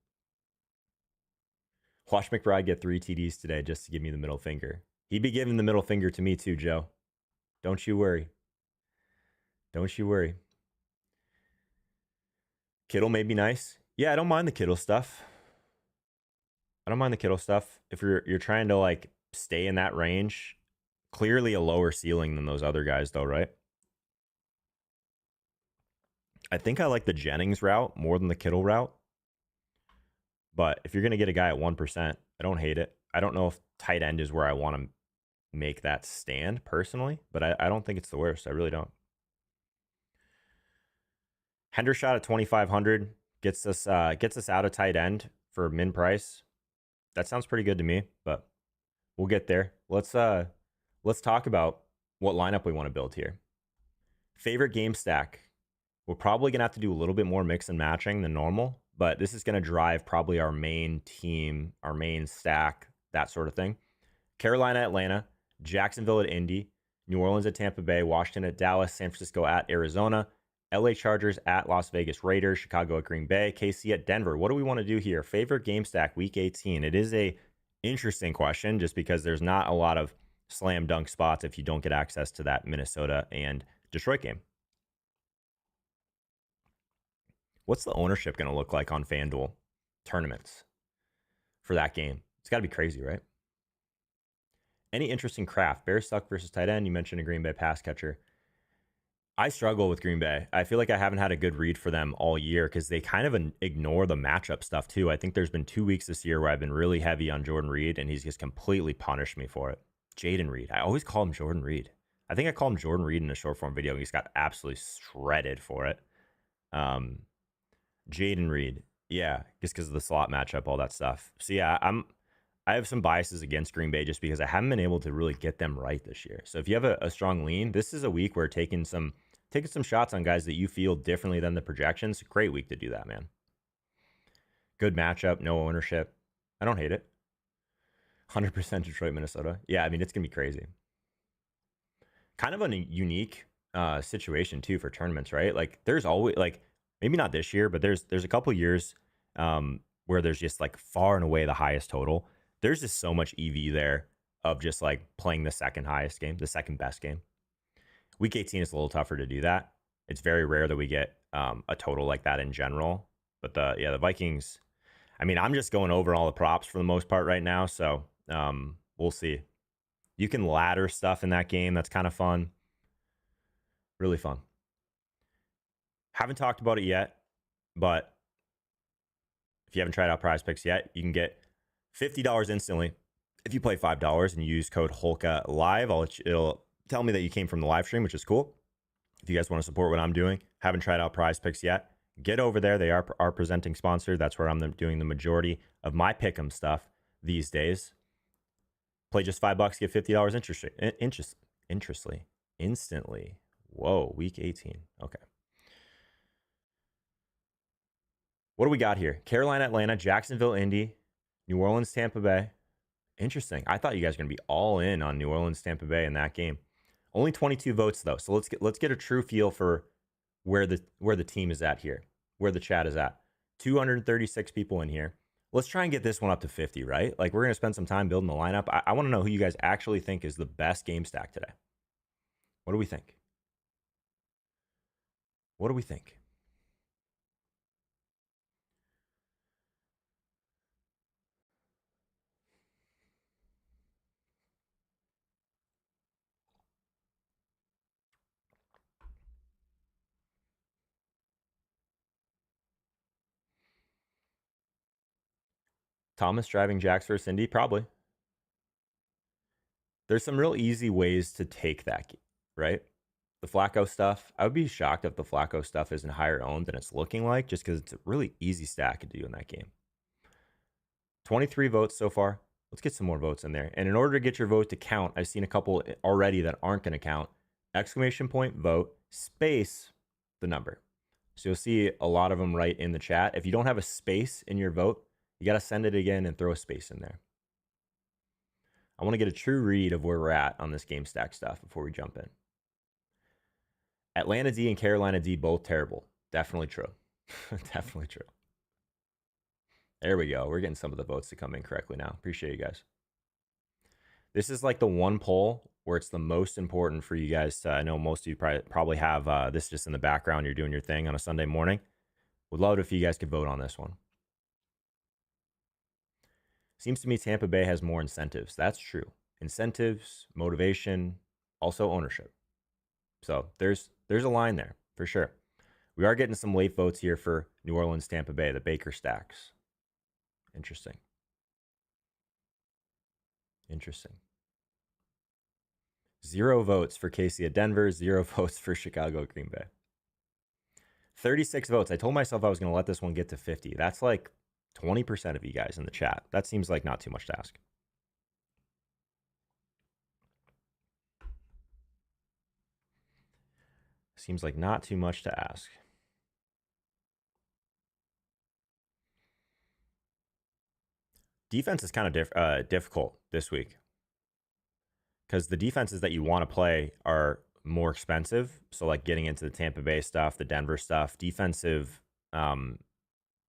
Watch McBride get 3 TDs today just to give me the middle finger. He'd be giving the middle finger to me too, Joe. Don't you worry. Don't you worry. Kittle may be nice. Yeah, I don't mind the Kittle stuff. I don't mind the Kittle stuff. If you're trying to like stay in that range, clearly a lower ceiling than those other guys though, right? I think I like the Jennings route more than the Kittle route. But if you're going to get a guy at 1%, I don't hate it. I don't know if tight end is where I want to make that stand personally, but I don't think it's the worst. I really don't. Hendershot at 2,500 gets us out of tight end for min price. That sounds pretty good to me, but we'll get there. Let's talk about what lineup we want to build here. Favorite game stack. We're probably going to have to do a little bit more mix and matching than normal, but this is going to drive probably our main team, our main stack, that sort of thing. Carolina, Atlanta, Jacksonville at Indy, New Orleans at Tampa Bay, Washington at Dallas, San Francisco at Arizona, LA Chargers at Las Vegas Raiders, Chicago at Green Bay, KC at Denver. What do we want to do here? Favorite game stack week 18. It is a interesting question just because there's not a lot of slam dunk spots if you don't get access to that Minnesota and Detroit game. What's the ownership going to look like on FanDuel tournaments for that game? It's got to be crazy, right? Any interesting craft? Bears suck versus tight end. You mentioned a Green Bay pass catcher. I struggle with Green Bay. I feel like I haven't had a good read for them all year because they kind of ignore the matchup stuff too. I think there's been 2 weeks this year where I've been really heavy on Jordan Reed, and he's just completely punished me for it. Jaden Reed. I always call him Jordan Reed. I think I called him Jordan Reed in a short form video. He's got absolutely shredded for it. Jaden Reed. Yeah, just because of the slot matchup, all that stuff. So yeah, I have some biases against Green Bay just because I haven't been able to really get them right this year. So if you have a strong lean, this is a week where taking some shots on guys that you feel differently than the projections. Great week to do that, man. Good matchup, no ownership. I don't hate it. 100% Detroit, Minnesota. Yeah, I mean, it's going to be crazy. Kind of a unique situation, too, for tournaments, right? Like, there's always, like, maybe not this year, but there's a couple years where there's just, like, far and away the highest total. There's just so much EV there of just, like, playing the second highest game, the second best game. Week 18 is a little tougher to do that. It's very rare that we get a total like that in general. But the Vikings, I mean, I'm just going over all the props for the most part right now. So we'll see. You can ladder stuff in that game. That's kind of fun. Really fun. Haven't talked about it yet, but if you haven't tried out Prize Picks yet, you can get $50 instantly if you play $5 and you use code HOLKA live. It'll tell me that you came from the live stream, which is cool. If you guys want to support what I'm doing, haven't tried out Prize Picks yet, get over there. They are our presenting sponsor. That's where I'm doing the majority of my pick'em stuff these days. Play just $5, get $50 instantly. Whoa, week 18. Okay. What do we got here? Carolina, Atlanta, Jacksonville, Indy, New Orleans, Tampa Bay. Interesting. I thought you guys were going to be all in on New Orleans, Tampa Bay in that game. Only 22 votes though. So let's get a true feel for where the team is at here, where the chat is at. 236 people in here. Let's try and get this one up to 50, right? Like we're going to spend some time building the lineup. I want to know who you guys actually think is the best game stack today. What do we think? What do we think? Thomas driving Jax versus Indy? Probably. There's some real easy ways to take that, right? The Flacco stuff, I would be shocked if the Flacco stuff isn't higher owned than it's looking like, just because it's a really easy stack to do in that game. 23 votes so far. Let's get some more votes in there. And in order to get your vote to count, I've seen a couple already that aren't going to count. Exclamation point, vote, space, the number. So you'll see a lot of them right in the chat. If you don't have a space in your vote, you got to send it again and throw a space in there. I want to get a true read of where we're at on this game stack stuff before we jump in. Atlanta D and Carolina D, both terrible. Definitely true. Definitely true. There we go. We're getting some of the votes to come in correctly now. Appreciate you guys. This is like the one poll where it's the most important for you guys to, I know most of you probably have this just in the background. You're doing your thing on a Sunday morning. Would love it if you guys could vote on this one. Seems to me Tampa Bay has more incentives. That's true. Incentives, motivation, also ownership. So there's a line there for sure. We are getting some late votes here for New Orleans, Tampa Bay, the Baker stacks. Interesting. Interesting. 0 votes for KC at Denver, 0 votes for Chicago, Green Bay. 36 votes. I told myself I was going to let this one get to 50. That's like 20% of you guys in the chat. That seems like not too much to ask. Seems like not too much to ask. Defense is kind of difficult this week because the defenses that you want to play are more expensive. So like getting into the Tampa Bay stuff, the Denver stuff, defensive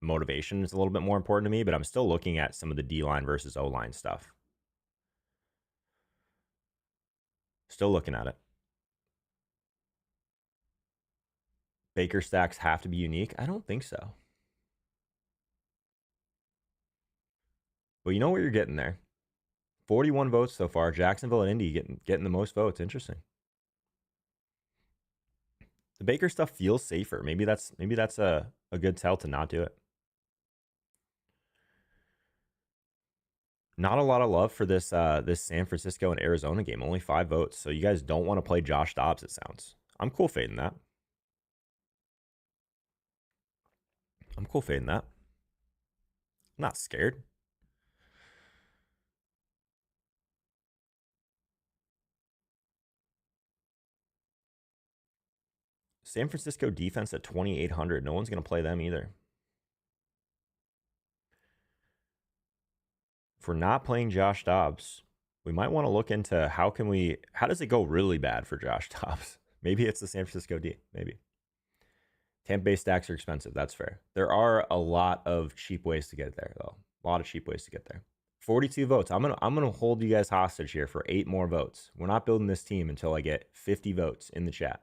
motivation is a little bit more important to me, but I'm still looking at some of the D-line versus O-line stuff. Still looking at it. Baker stacks have to be unique? I don't think so. But you know what you're getting there. 41 votes so far. Jacksonville and Indy getting the most votes. Interesting. The Baker stuff feels safer. Maybe that's a good tell to not do it. Not a lot of love for this this San Francisco and Arizona game. Only 5 votes. So you guys don't want to play Josh Dobbs, it sounds. I'm cool fading that. I'm not scared. San Francisco defense at 2,800. No one's going to play them either. If we're not playing Josh Dobbs, we might want to look into how does it go really bad for Josh Dobbs? Maybe it's the San Francisco D. Maybe. Tampa Bay stacks are expensive. That's fair. There are a lot of cheap ways to get there, though. A lot of cheap ways to get there. 42 votes. I'm gonna hold you guys hostage here for 8 more votes. We're not building this team until I get 50 votes in the chat.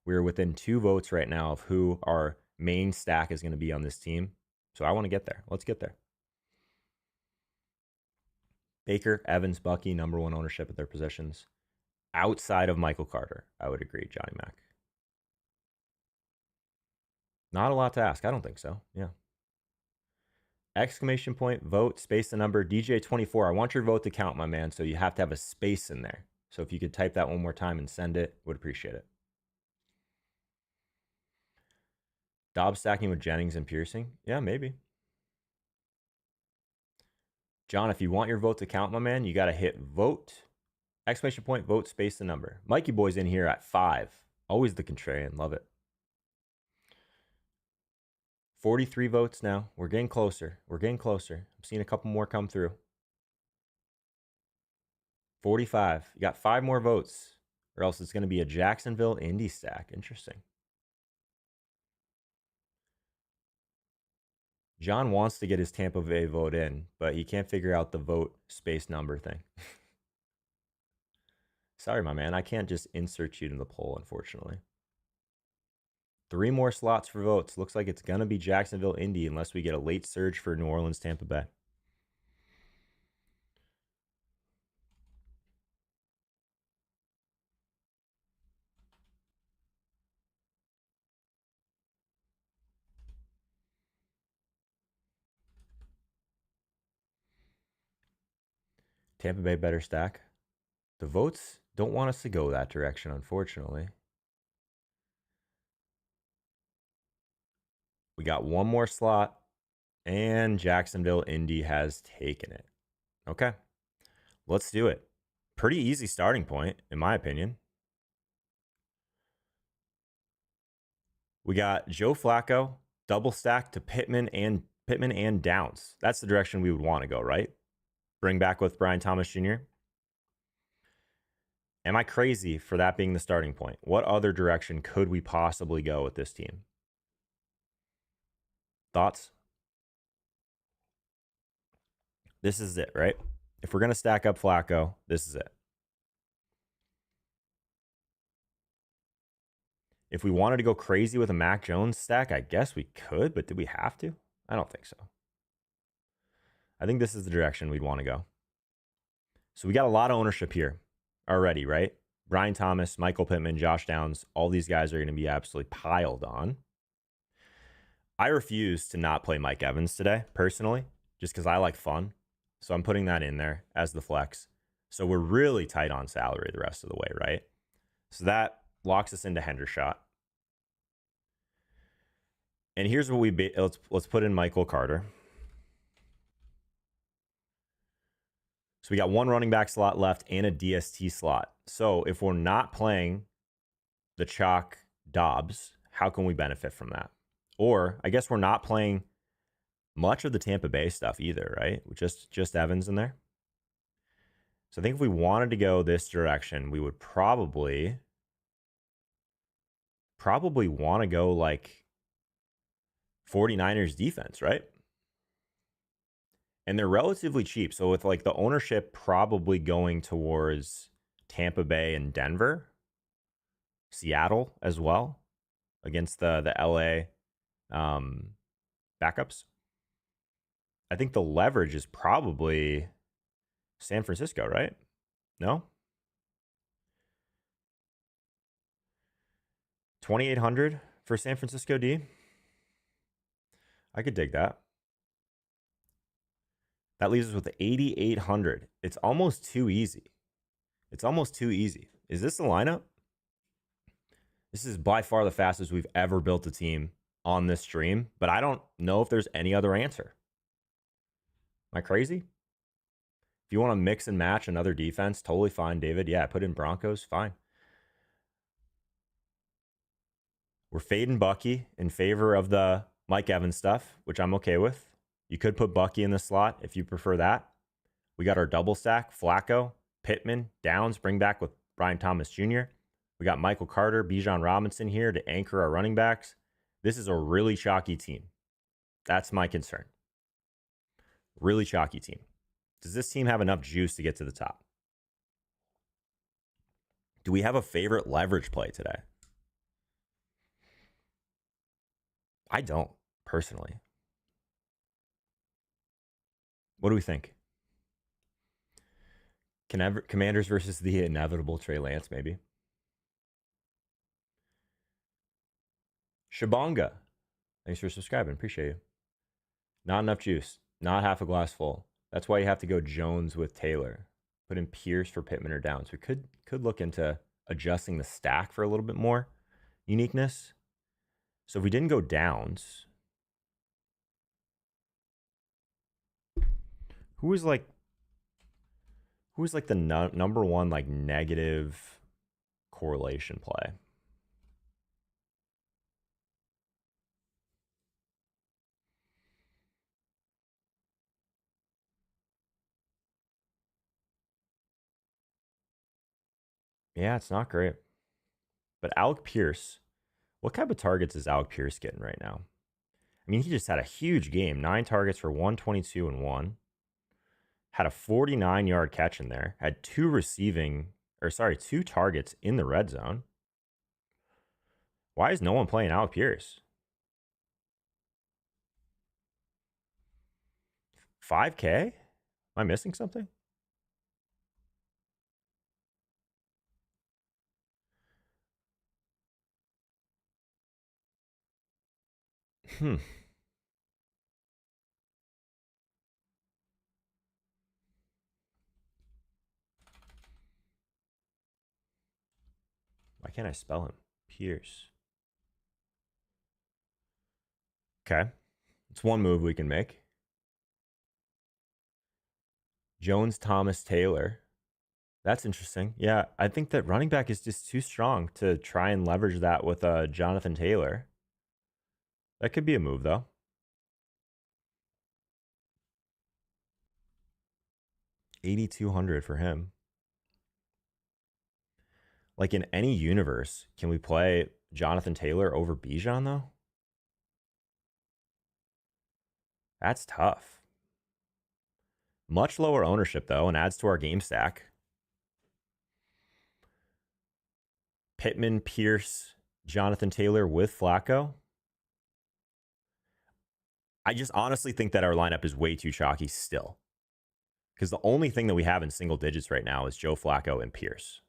We're within 2 votes right now of who our main stack is going to be on this team. So I want to get there. Let's get there. Baker, Evans, Bucky, number 1 ownership at their positions. Outside of Michael Carter, I would agree, Johnny Mac. Not a lot to ask. I don't think so. Yeah. Exclamation point, vote, space the number, DJ24. I want your vote to count, my man. So you have to have a space in there. So if you could type that one more time and send it, would appreciate it. Dobbs stacking with Jennings and Piercing? Yeah, maybe. John, if you want your vote to count, my man, you got to hit vote, exclamation point, vote, space the number. Mikey Boy's in here at 5. Always the contrarian. Love it. 43 votes now. We're getting closer. We're getting closer. I'm seeing a couple more come through. 45. You got 5 more votes, or else it's going to be a Jacksonville Indy stack. Interesting. John wants to get his Tampa Bay vote in, but he can't figure out the vote space number thing. Sorry, my man. I can't just insert you in the poll, unfortunately. 3 more slots for votes. Looks like it's going to be Jacksonville Indy unless we get a late surge for New Orleans Tampa Bay. Tampa Bay better stack? The votes don't want us to go that direction, unfortunately. We got one more slot, and Jacksonville Indy has taken it. Okay, let's do it. Pretty easy starting point, in my opinion. We got Joe Flacco, double stack to Pittman and Downs. That's the direction we would want to go, right? Bring back with Brian Thomas Jr. Am I crazy for that being the starting point? What other direction could we possibly go with this team? Thoughts? This is it, right? If we're going to stack up Flacco, this is it. If we wanted to go crazy with a Mac Jones stack, I guess we could, but did we have to? I don't think so. I think this is the direction we'd want to go. So we got a lot of ownership here already, right? Brian Thomas, Michael Pittman, Josh Downs, all these guys are going to be absolutely piled on. I refuse to not play Mike Evans today, personally, just because I like fun. So I'm putting that in there as the flex. So we're really tight on salary the rest of the way, right? So that locks us into Hendershot. And here's what let's put in Michael Carter. So we got one running back slot left and a DST slot. So if we're not playing the chalk Dobbs, how can we benefit from that? Or I guess we're not playing much of the Tampa Bay stuff either, right? Just Evans in there. So I think if we wanted to go this direction, we would probably want to go like 49ers defense, right? And they're relatively cheap. So with like the ownership probably going towards Tampa Bay and Denver, Seattle as well against the LA backups. I think the leverage is probably San Francisco, right? No? 2,800 for San Francisco D. I could dig that. That leaves us with 8,800. It's almost too easy. It's almost too easy. Is this the lineup? This is by far the fastest we've ever built a team on this stream, but I don't know if there's any other answer. Am I crazy? If you want to mix and match another defense, totally fine, David. Yeah, put in Broncos, fine. We're fading Bucky in favor of the Mike Evans stuff, which I'm okay with. You could put Bucky in the slot if you prefer that. We got our double stack, Flacco, Pittman, Downs, bring back with Brian Thomas Jr. We got Michael Carter, Bijan Robinson here to anchor our running backs. This is a really chalky team. That's my concern. Really chalky team. Does this team have enough juice to get to the top? Do we have a favorite leverage play today? I don't, personally. What do we think? Commanders versus the inevitable Trey Lance, maybe. Shabonga, thanks for subscribing. Appreciate you. Not enough juice. Not half a glass full. That's why you have to go Jones with Taylor. Put in Pierce for Pittman or Downs. We could look into adjusting the stack for a little bit more uniqueness. So if we didn't go Downs, who was like the number one like negative correlation play? Yeah, it's not great. But Alec Pierce, what type of targets is Alec Pierce getting right now? I mean, he just had a huge game. 9 targets for 122 and 1. Had a 49-yard catch in there. Had 2 targets in the red zone. Why is no one playing Alec Pierce? 5K? Am I missing something? Hmm. can't I spell him? Pierce. Okay. It's one move we can make. Jones, Thomas, Taylor. That's interesting. Yeah, I think that running back is just too strong to try and leverage that with Jonathan Taylor. That could be a move, though. $8,200 for him. Like in any universe, can we play Jonathan Taylor over Bijan, though? That's tough. Much lower ownership, though, and adds to our game stack. Pittman, Pierce, Jonathan Taylor with Flacco. I just honestly think that our lineup is way too chalky still. Because the only thing that we have in single digits right now is Joe Flacco and Pierce.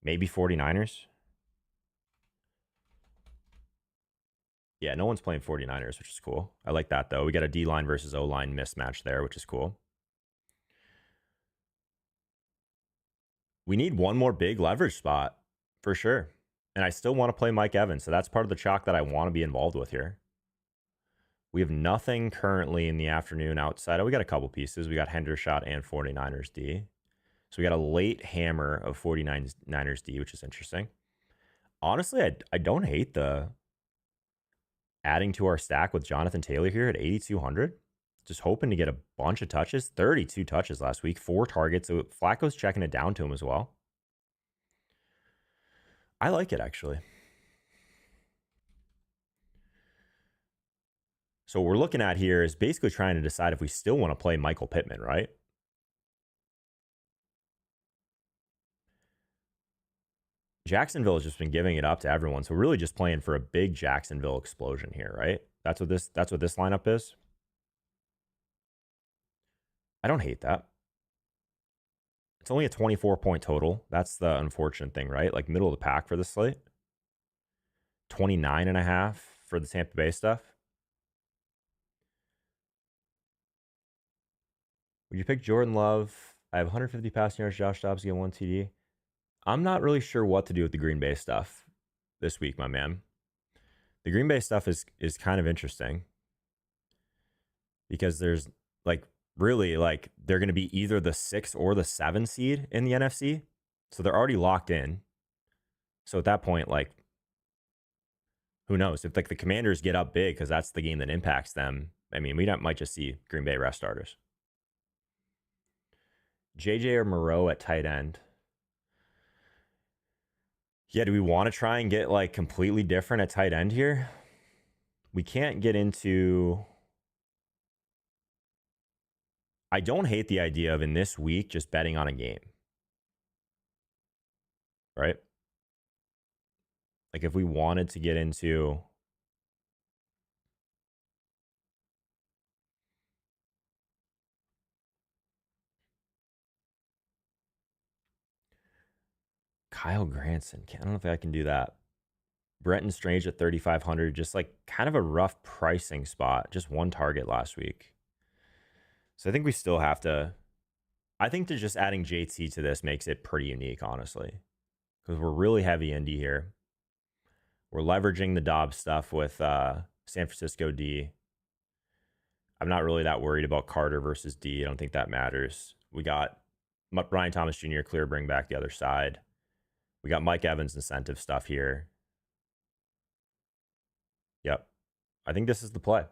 Maybe 49ers. Yeah, no one's playing 49ers, which is cool. I like that, though. We got a D-line versus O-line mismatch there, which is cool. We need one more big leverage spot, for sure. And I still want to play Mike Evans, so that's part of the chalk that I want to be involved with here. We have nothing currently in the afternoon outside. Oh, we got a couple pieces. We got Hendershot and 49ers D. So we got a late hammer of 49ers D, which is interesting. Honestly, I don't hate the adding to our stack with Jonathan Taylor here at 8,200. Just hoping to get a bunch of touches. 32 touches last week, 4 targets. So Flacco's checking it down to him as well. I like it, actually. So what we're looking at here is basically trying to decide if we still want to play Michael Pittman, right? Jacksonville has just been giving it up to everyone. So we're really just playing for a big Jacksonville explosion here, right? That's what this lineup is. I don't hate that. It's only a 24-point total. That's the unfortunate thing, right? Like middle of the pack for the slate. 29.5 for the Tampa Bay stuff. Would you pick Jordan Love? I have 150 passing yards. Josh Dobbs get 1 TD. I'm not really sure what to do with the Green Bay stuff this week, my man. The Green Bay stuff is kind of interesting because there's like really like they're going to be either the 6 or the 7 seed in the NFC. So they're already locked in. So at that point, like, who knows? If like the Commanders get up big because that's the game that impacts them, I mean, we might just see Green Bay rest starters. JJ or Moreau at tight end. Yeah, do we want to try and get like completely different at tight end here? We can't get into... I don't hate the idea of in this week just betting on a game. Right? Like if we wanted to get into... Kyle Granson. I don't know if I can do that. Brenton Strange at 3,500. Just like kind of a rough pricing spot. Just one target last week. So I think we still have to... I think that just adding JT to this makes it pretty unique, honestly. Because we're really heavy indie here. We're leveraging the Dobbs stuff with San Francisco D. I'm not really that worried about Carter versus D. I don't think that matters. We got Ryan Thomas Jr. clear, bring back the other side. We got Mike Evans incentive stuff here. Yep. I think this is the play.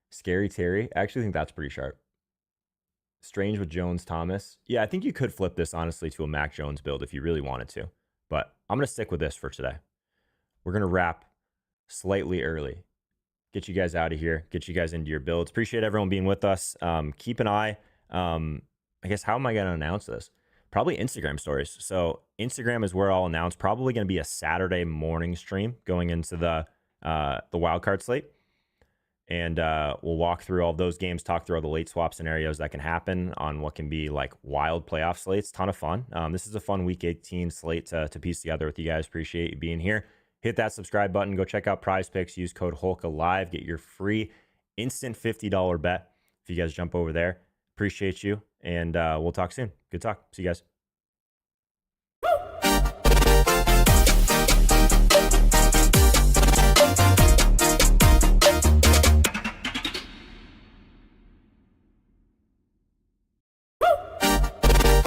Scary Terry. I actually think that's pretty sharp. Strange with Jones Thomas. Yeah, I think you could flip this, honestly, to a Mac Jones build if you really wanted to. But I'm going to stick with this for today. We're going to wrap slightly early. Get you guys out of here. Get you guys into your builds. Appreciate everyone being with us. Keep an eye. I guess, how am I going to announce this? Probably Instagram stories. So Instagram is where I'll announce. Probably going to be a Saturday morning stream going into the wildcard slate. And we'll walk through all those games, talk through all the late swap scenarios that can happen on what can be like wild playoff slates. Ton of fun. This is a fun week 18 slate to piece together with you guys. Appreciate you being here. Hit that subscribe button. Go check out Prize Picks. Use code HOLKALIVE. Get your free instant $50 bet if you guys jump over there. Appreciate you. And we'll talk soon. Good talk. See you guys.